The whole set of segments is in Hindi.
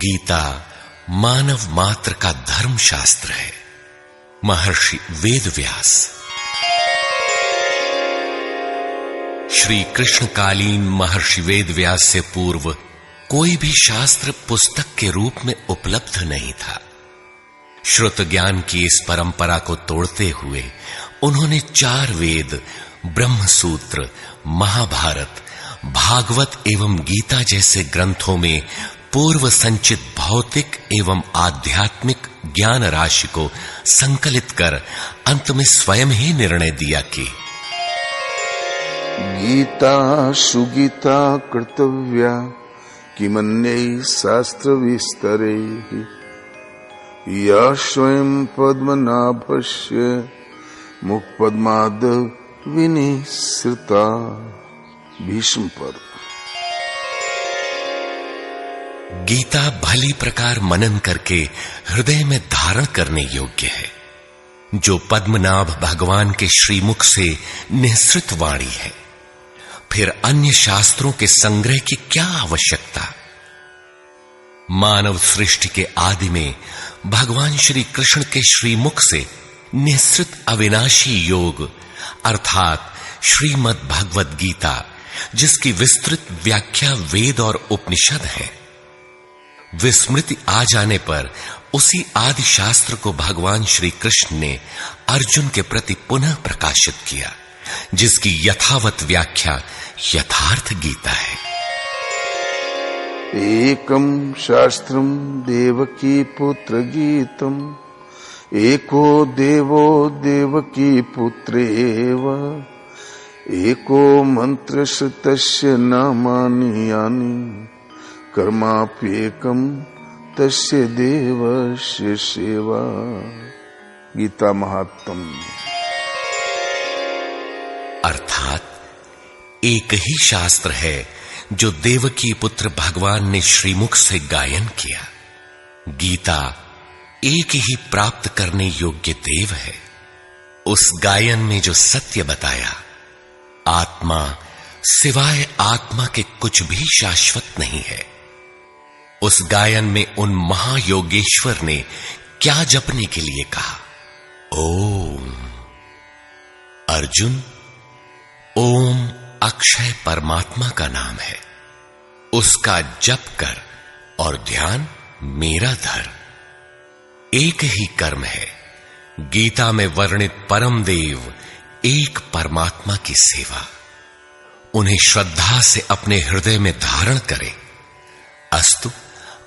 गीता मानव मात्र का धर्म शास्त्र है। महर्षि वेदव्यास। श्री कृष्णकालीन महर्षि वेदव्यास से पूर्व कोई भी शास्त्र पुस्तक के रूप में उपलब्ध नहीं था। श्रुत ज्ञान की इस परंपरा को तोड़ते हुए उन्होंने 4 वेद, ब्रह्म सूत्र, महाभारत, भागवत एवं गीता जैसे ग्रंथों में पूर्व संचित भौतिक एवं आध्यात्मिक ज्ञान राशि को संकलित कर अंत में स्वयं ही निर्णय दिया कि गीता सुगीता कर्तव्या किमन्यै शास्त्र विस्तरे या स्वयं पद्मनाभस्य मुखपद्माद विनिसृता। भीष्म पर्व। गीता भली प्रकार मनन करके हृदय में धारण करने योग्य है, जो पद्मनाभ भगवान के श्रीमुख से निःसृत वाणी है। फिर अन्य शास्त्रों के संग्रह की क्या आवश्यकता। मानव सृष्टि के आदि में भगवान श्री कृष्ण के श्रीमुख से निःसृत अविनाशी योग अर्थात श्रीमद् भगवद गीता, जिसकी विस्तृत व्याख्या वेद और उपनिषद है, विस्मृति आ जाने पर उसी आदि शास्त्र को भगवान श्री कृष्ण ने अर्जुन के प्रति पुनः प्रकाशित किया, जिसकी यथावत व्याख्या यथार्थ गीता है। एकम शास्त्रम देवकी पुत्र गीतम एको देवो देवकी पुत्रेव एको मंत्र तस्य नामानि यानि कर्माप्येकम तस्य देवस्य सेवा। गीता महात्म्य। अर्थात एक ही शास्त्र है जो देवकी पुत्र भगवान ने श्रीमुख से गायन किया। गीता एक ही प्राप्त करने योग्य देव है। उस गायन में जो सत्य बताया, आत्मा सिवाय आत्मा के कुछ भी शाश्वत नहीं है। उस गायन में उन महायोगेश्वर ने क्या जपने के लिए कहा। ओम। अर्जुन, ओम अक्षय परमात्मा का नाम है, उसका जप कर और ध्यान मेरा धर। एक ही कर्म है। गीता में वर्णित परम देव एक परमात्मा की सेवा। उन्हें श्रद्धा से अपने हृदय में धारण करें। अस्तु,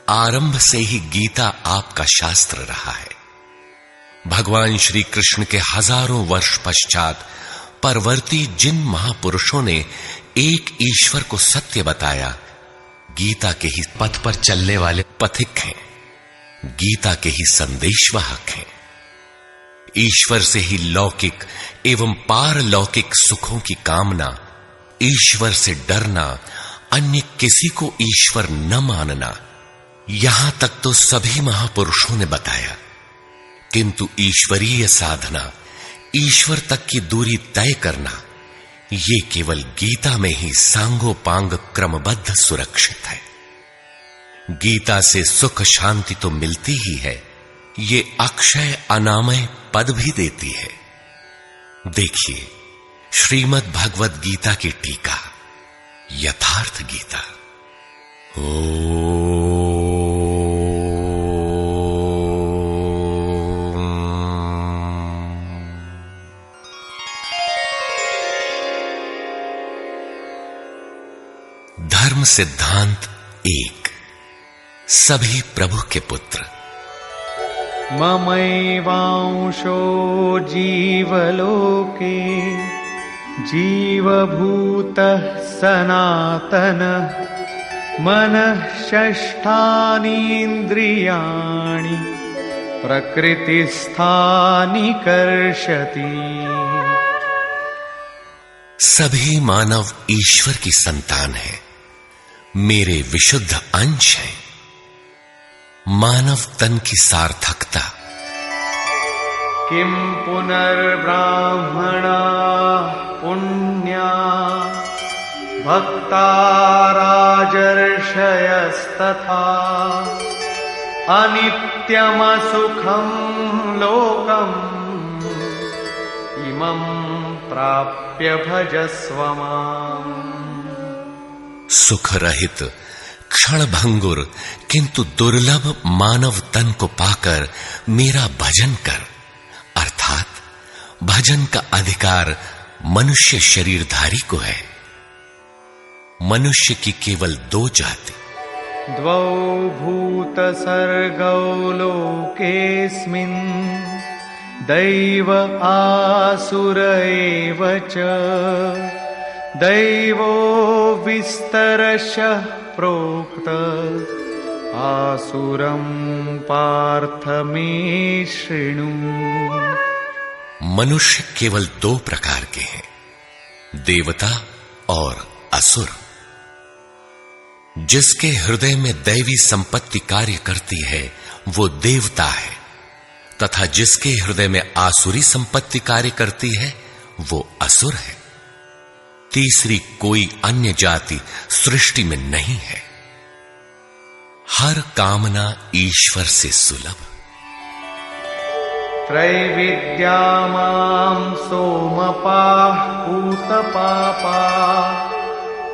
आरंभ से ही गीता आपका शास्त्र रहा है। भगवान श्री कृष्ण के हजारों वर्ष पश्चात परवर्ती जिन महापुरुषों ने एक ईश्वर को सत्य बताया, गीता के ही पथ पर चलने वाले पथिक हैं, गीता के ही संदेशवाहक हैं। ईश्वर से ही लौकिक एवं पारलौकिक सुखों की कामना, ईश्वर से डरना, अन्य किसी को ईश्वर न मानना, यहां तक तो सभी महापुरुषों ने बताया। किंतु ईश्वरीय साधना, ईश्वर तक की दूरी तय करना, ये केवल गीता में ही सांगोपांग क्रमबद्ध सुरक्षित है। गीता से सुख शांति तो मिलती ही है, ये अक्षय अनामय पद भी देती है। देखिए श्रीमद् भगवद गीता की टीका, यथार्थ गीता। धर्म सिद्धांत 1। सभी प्रभु के पुत्र। ममैवांशो जीवलोके जीवभूतः सनातनः मनः षष्ठानीन्द्रियाणि प्रकृतिस्थानि कर्षति। सभी मानव ईश्वर की संतान है, मेरे विशुद्ध अंश है। मानव तन की सार्थकता। किम पुनर्ब्राह्मणा पुण्या भक्ता राजर्षयस्तथा अनित्यमसुखं लोकम् इमं प्राप्य भजस्व माम्। सुख रहित क्षण भंगुर किंतु दुर्लभ मानव तन को पाकर मेरा भजन कर, अर्थात भजन का अधिकार मनुष्य शरीरधारी को है। मनुष्य की केवल दो जाति, द्वौ भूत सर्गौ लोकेऽस्मिन् दैव आसुर एव च। दैवो विस्तरशः प्रोक्त आसुरं पार्थ मे शृणु। मनुष्य केवल दो प्रकार के हैं, देवता और असुर। जिसके हृदय में दैवी संपत्ति कार्य करती है वो देवता है, तथा जिसके हृदय में आसुरी संपत्ति कार्य करती है वो असुर है। तीसरी कोई अन्य जाति सृष्टि में नहीं है। हर कामना ईश्वर से सुलभ। त्रैविद्या मां सोमपाः पूतपापाः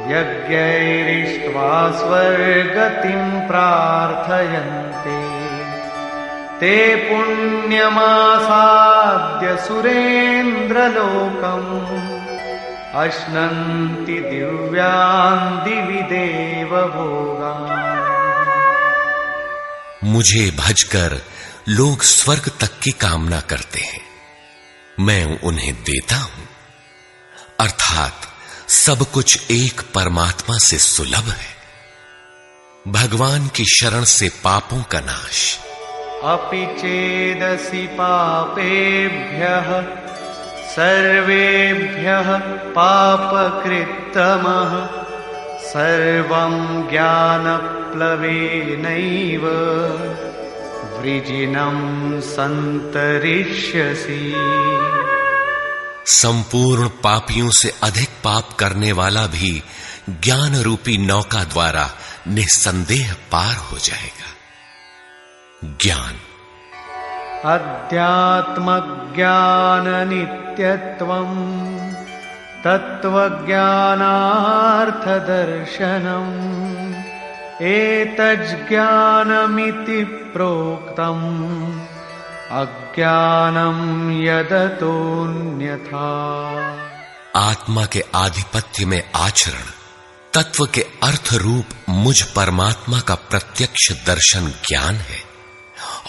यज्ञैरिष्ट्वा स्वर्गतिं प्रार्थयन्ते। ते पुण्यमासाद्य सुरेन्द्रलोकम् अश्नन्ति दिव्यान् दिवि देवभोगान्। मुझे भजकर लोग स्वर्ग तक की कामना करते हैं, मैं उन्हें देता हूं। अर्थात सब कुछ एक परमात्मा से सुलभ है। भगवान की शरण से पापों का नाश। अपि चेदसि पापेभ्यः सर्वेभ्यः पापकृत्तमः सर्वं ज्ञानप्लवेनैव वृजिनं सन्तरिष्यसि। संपूर्ण पापियों से अधिक पाप करने वाला भी ज्ञान रूपी नौका द्वारा निस्संदेह पार हो जाएगा। ज्ञान अध्यात्मज्ञान नित्यत्वम् तत्त्वज्ञानार्थदर्शनम् एतज्ज्ञानमिति प्रोक्तम् अज्ञानं यदतोऽन्यथा। आत्मा के आधिपत्य में आचरण, तत्व के अर्थ रूप मुझ परमात्मा का प्रत्यक्ष दर्शन ज्ञान है,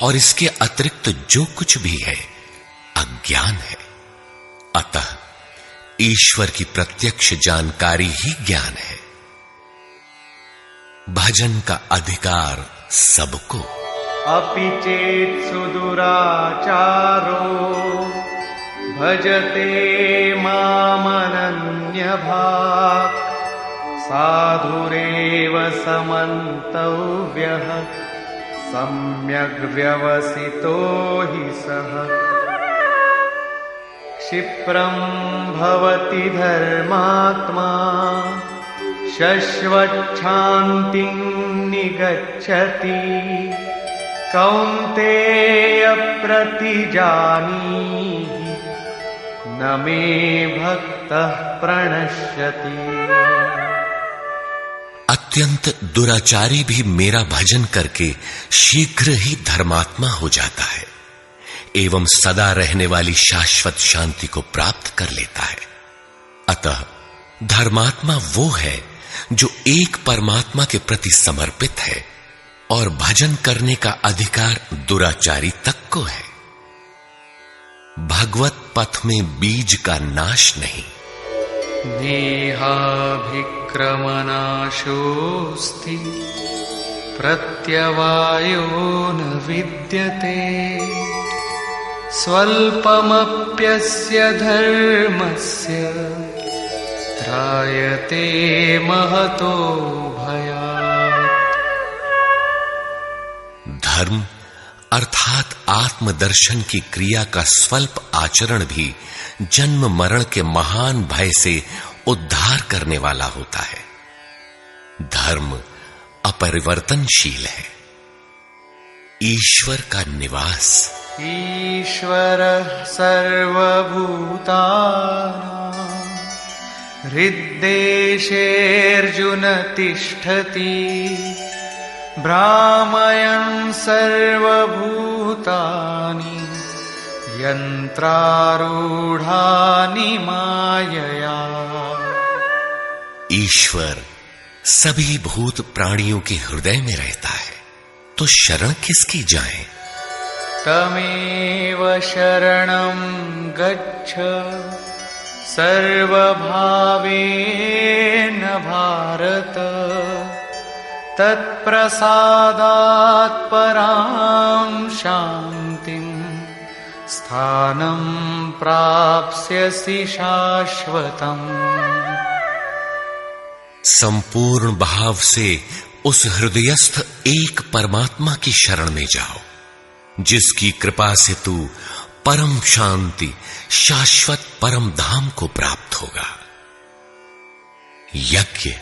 और इसके अतिरिक्त जो कुछ भी है अज्ञान है। अतः ईश्वर की प्रत्यक्ष जानकारी ही ज्ञान है। भजन का अधिकार सबको। अपि चेत् सुदुराचारो भजते मामनन्यभाक् साधुरेव समन्तव्यः सम्यग् व्यवसितो हि सः। क्षिप्रं भवति धर्मात्मा शश्वच्छान्तिं निगच्छति कौन्तेय प्रतिजानीहि न मे भक्तः प्रणश्यति। अत्यंत दुराचारी भी मेरा भजन करके शीघ्र ही धर्मात्मा हो जाता है एवं सदा रहने वाली शाश्वत शांति को प्राप्त कर लेता है। अतः धर्मात्मा वो है जो एक परमात्मा के प्रति समर्पित है, और भजन करने का अधिकार दुराचारी तक को है। भगवत पथ में बीज का नाश नहीं। नेहाभिक्रमनाशोऽस्ति प्रत्यवायो न विद्यते स्वल्पमप्यस्य धर्मस्य त्रायते महतो भयात्। धर्म अर्थात आत्मदर्शन की क्रिया का स्वल्प आचरण भी जन्म मरण के महान भय से उद्धार करने वाला होता है। धर्म अपरिवर्तनशील है। ईश्वर का निवास। ईश्वरः सर्वभूतानां हृद्देशेऽर्जुन तिष्ठति भ्रामयन् सर्वभूतानि यन्त्रारूढानि मायया। ईश्वर सभी भूत प्राणियों के हृदय में रहता है, तो शरण किसकी जाएं? तमेव शरणं गच्छ सर्वभावेन भारत तत्प्रसादात् परां शान्तिं स्थानं प्राप्स्यसि शाश्वतम्। संपूर्ण भाव से उस हृदयस्थ एक परमात्मा की शरण में जाओ, जिसकी कृपा से तू परम शांति शाश्वत परम धाम को प्राप्त होगा। यज्ञ।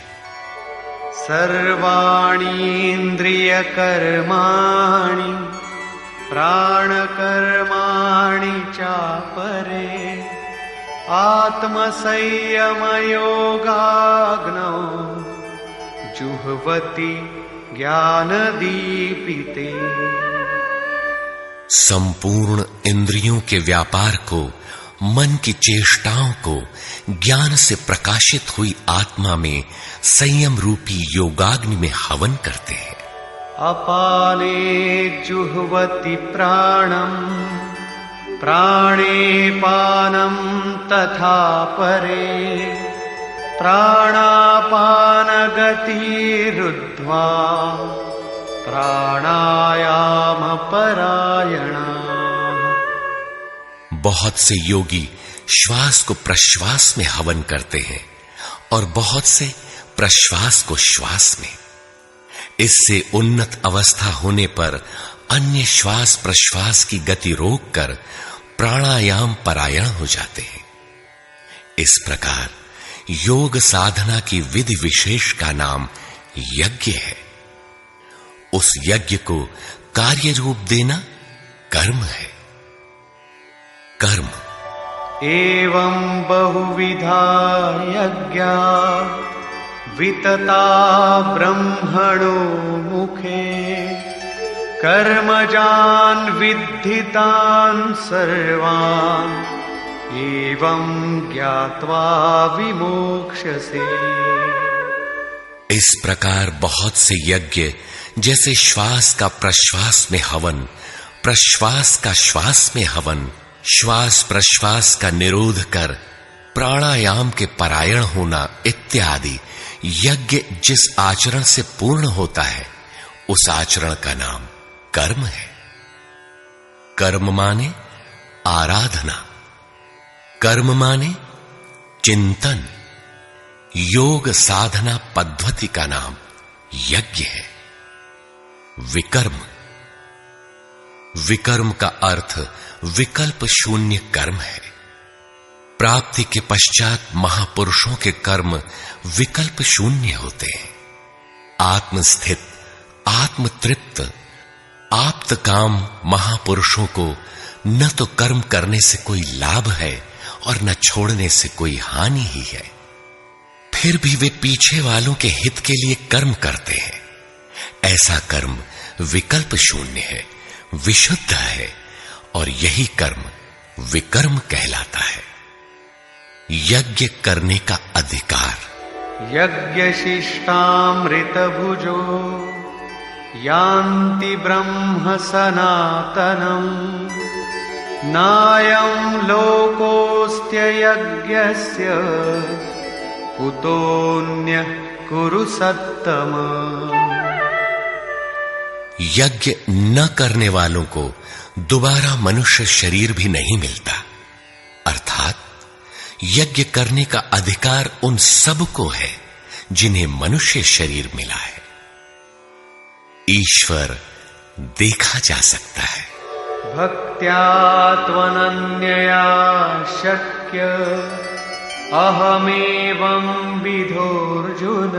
सर्वाणीन्द्रियकर्माणि प्राणकर्माणि चापरे आत्मसंयमयोगाग्नौ जुह्वति ज्ञानदीपिते। संपूर्ण इंद्रियों के व्यापार को, मन की चेष्टाओं को ज्ञान से प्रकाशित हुई आत्मा में संयम रूपी योगाग्नि में हवन करते हैं। अपाने जुह्वति प्राणं प्राणे पानं तथा परे प्राणापानगतिरुद्ध्वा प्राणायाम परायणा। बहुत से योगी श्वास को प्रश्वास में हवन करते हैं और बहुत से प्रश्वास को श्वास में। इससे उन्नत अवस्था होने पर अन्य श्वास प्रश्वास की गति रोककर प्राणायाम परायण हो जाते हैं। इस प्रकार योग साधना की विधि विशेष का नाम यज्ञ है। उस यज्ञ को कार्य रूप देना कर्म है। कर्म। एवं बहुविधा यज्ञा वितता ब्रह्मणो मुखे कर्मजान् विद्धितान् सर्वान् एवं ज्ञात्वा विमोक्ष्यसे। इस प्रकार बहुत से यज्ञ, जैसे श्वास का प्रश्वास में हवन, प्रश्वास का श्वास में हवन, श्वास प्रश्वास का निरोध कर प्राणायाम के परायण होना इत्यादि यज्ञ जिस आचरण से पूर्ण होता है, उस आचरण का नाम कर्म है। कर्म माने आराधना, कर्म माने चिंतन। योग साधना पद्धति का नाम यज्ञ है। विकर्म। विकर्म का अर्थ विकल्प शून्य कर्म है। प्राप्ति के पश्चात महापुरुषों के कर्म विकल्प शून्य होते हैं। आत्मस्थित, आत्मतृप्त, आप्त काम महापुरुषों को न तो कर्म करने से कोई लाभ है और न छोड़ने से कोई हानि ही है। फिर भी वे पीछे वालों के हित के लिए कर्म करते हैं। ऐसा कर्म विकल्प शून्य है, विशुद्ध है, और यही कर्म विकर्म कहलाता है। यज्ञ करने का अधिकार। यज्ञशिष्टामृत भुजो यान्ति ब्रह्म सनातनम् नायं लोकोऽस्त्य यज्ञस्य कुतोऽन्यः कुरु सत्तम। यज्ञ न करने वालों को दोबारा मनुष्य शरीर भी नहीं मिलता। अर्थात यज्ञ करने का अधिकार उन सब को है जिन्हें मनुष्य शरीर मिला है। ईश्वर देखा जा सकता है। भक्त्या त्वनन्यया शक्य अहमेवं विधोऽर्जुन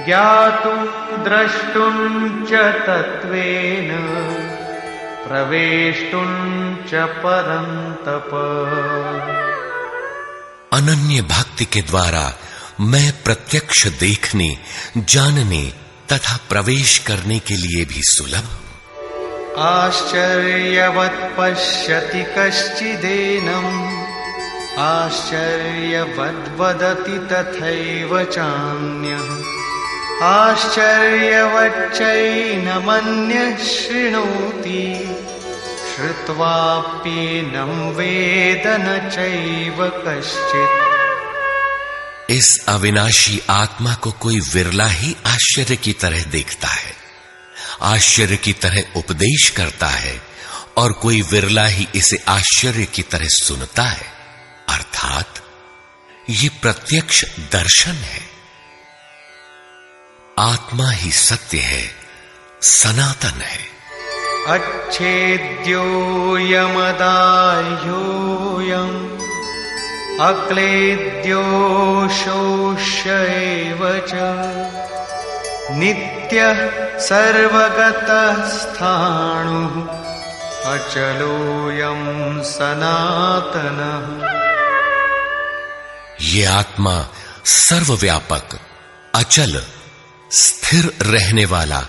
ज्ञातुं द्रष्टुं च तत्त्वेन प्रवेष्टुं च परन्तप। अनन्य भक्ति के द्वारा मैं प्रत्यक्ष देखने, जानने तथा प्रवेश करने के लिए भी सुलभ हूं। आश्चर्यवत् पश्यति कश्चिदेनम् आश्चर्यवद् वदति तथैव चान्यः आश्चर्यवच्चैनमन्यः शृणोति श्रुत्वाप्येनं वेद न चैव कश्चित्। इस अविनाशी आत्मा को कोई विरला ही आश्चर्य की तरह देखता है, आश्चर्य की तरह उपदेश करता है, और कोई विरला ही इसे आश्चर्य की तरह सुनता है। अर्थात ये प्रत्यक्ष दर्शन है। आत्मा ही सत्य है, सनातन है। अच्छेद्योऽयमदाह्योऽयम् अक्लेद्यो शोष्य एव च नित्यः सर्वगतः स्थाणुः अचलोऽयं सनातनः। ये आत्मा सर्वव्यापक, अचल, स्थिर रहने वाला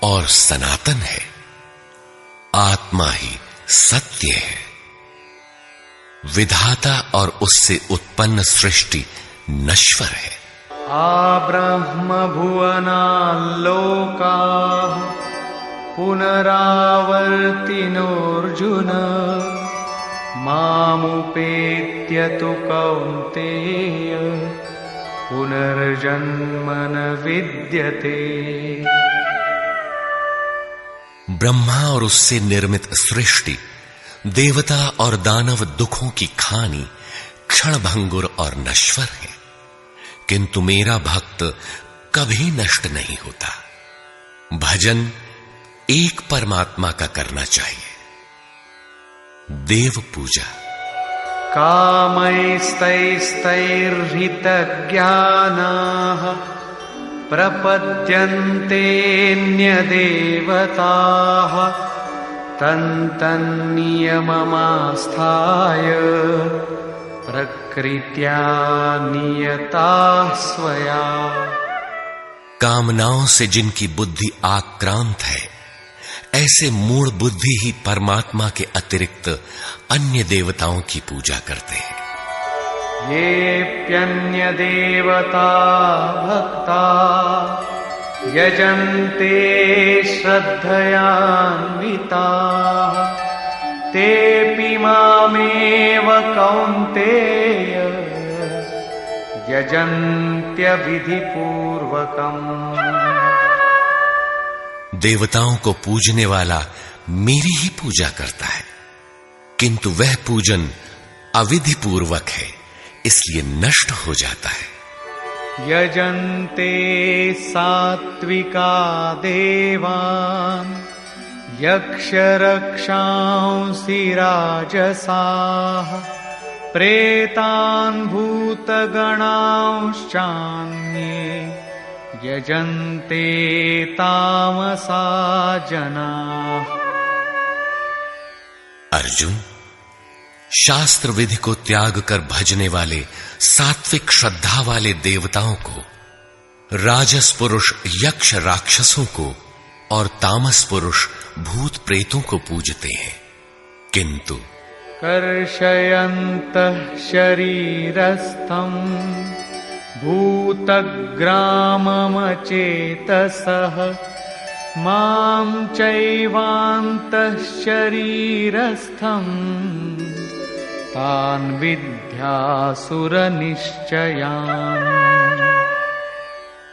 और सनातन है। आत्मा ही सत्य है। विधाता और उससे उत्पन्न सृष्टि नश्वर है। आब्रह्म भुवनाल्लोकाः पुनरावर्तिनोऽर्जुन मामुपेत्य तु कौन्तेय पुनर्जन्म न विद्यते। ब्रह्मा और उससे निर्मित सृष्टि, देवता और दानव दुखों की खानी, क्षणभंगुर और नश्वर है, किंतु मेरा भक्त कभी नष्ट नहीं होता। भजन एक परमात्मा का करना चाहिए। देव पूजा। कामैस्तैस्तैर्हृतज्ञानाः प्रपद्यन्तेऽन्यदेवताः तन्तन्नियममास्थाय प्रकृत्या नियताः स्वया। कामनाओं से जिनकी बुद्धि आक्रांत है, ऐसे मूढ़ बुद्धि ही परमात्मा के अतिरिक्त अन्य देवताओं की पूजा करते हैं। येऽप्यन्यदेवता भक्ता यजन्ते श्रद्धयान्विताः तेऽपि मामेव कौन्तेय यजन्त्यविधिपूर्वकम्। देवताओं को पूजने वाला मेरी ही पूजा करता है, किंतु वह पूजन अविधि पूर्वक है, इसलिए नष्ट हो जाता है। यजन्ते सात्विका देवान् यक्षरक्षांसि राजसाः प्रेतान् भूतगणांश्चान्ये यजन्ते तामसा जनाः। अर्जुन, शास्त्र विधि को त्याग कर भजने वाले सात्विक श्रद्धा वाले देवताओं को, राजस पुरुष यक्ष राक्षसों को और तामस पुरुष भूत प्रेतों को पूजते हैं, किंतु कर्षयन्तः शरीरस्थं भूतग्राममचेतसः मां चैवान्तः शरीरस्थम् तान् विद्यासुरनिश्चयान्।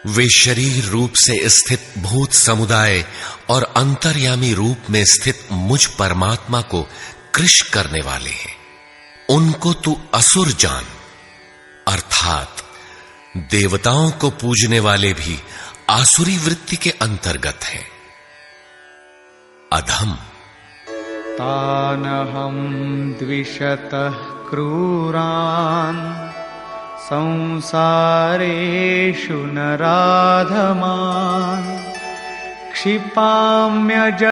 वे शरीर रूप से स्थित भूत समुदाय और अंतर्यामी रूप में स्थित मुझ परमात्मा को कृश करने वाले हैं। उनको तू असुर जान, अर्थात देवताओं को पूजने वाले भी आसुरी वृत्ति के अंतर्गत हैं। अधम। तानहं द्विषतः क्रूरान् संसारेषु नराधमान् क्षिपाम्यज